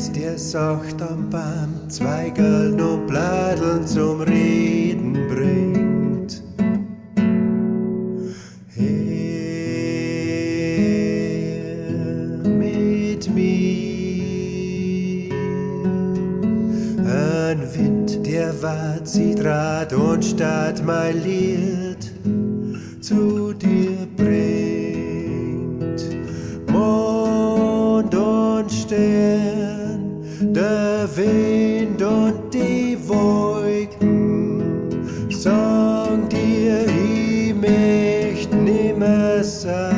Wind, der sacht am Baum Zweigeln und Bladeln zum Reden bringt. Her mit mir, ein Wind, der wart, sieht Rad und statt mein Lied zu dir bringt. Mond und Stern, der Wind und die Wolken, sagen dir, ich möcht nimmer sein,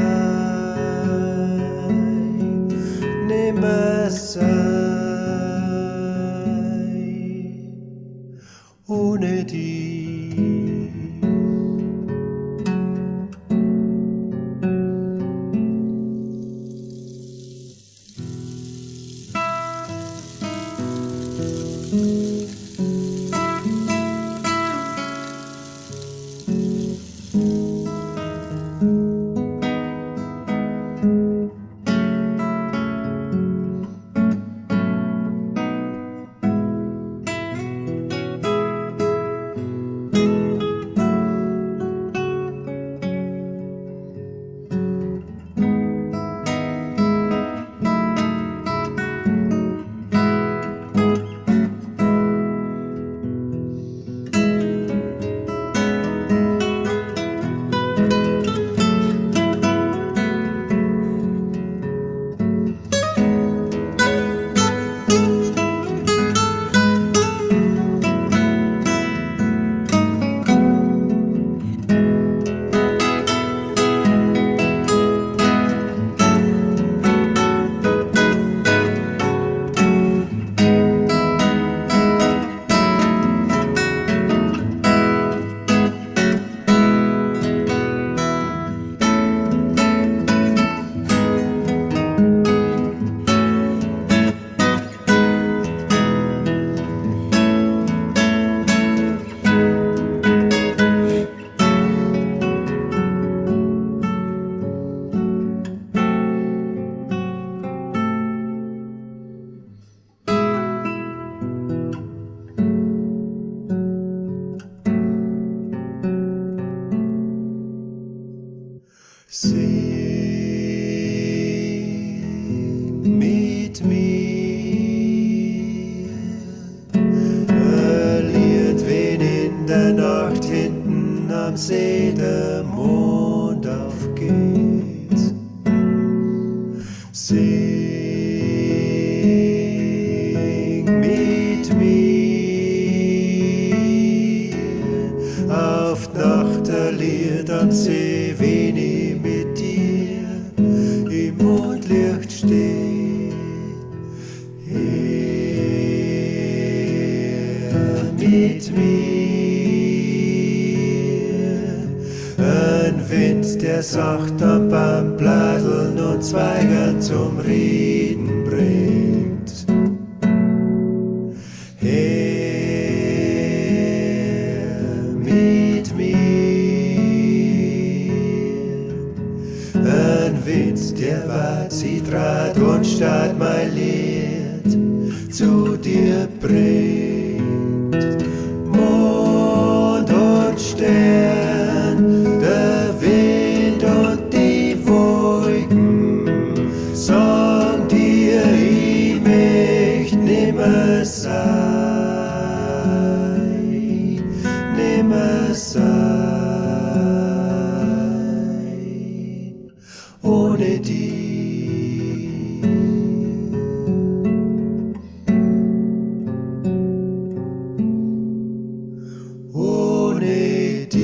nimmer sein, ohne dich. Sing mit mir, ein Lied, wenn in der Nacht hinten am See der Mond aufgeht. Sing mit mir, auf die Nacht ein Lied am See, wenn ich mit dir im Mondlicht steh. Her mit mir, ein Wind, der sacht am Baum Bladeln und Zweigeln zum Reden bringt. Her mit mir, ein Wind, der wart, sieht Rad und statt mein Lied zu dir bringt. Mond und Stern, der Wind und die Wolken, sagen dir, ich möcht nimmer sein, nimmer sein, ohne dich. Ohne dich.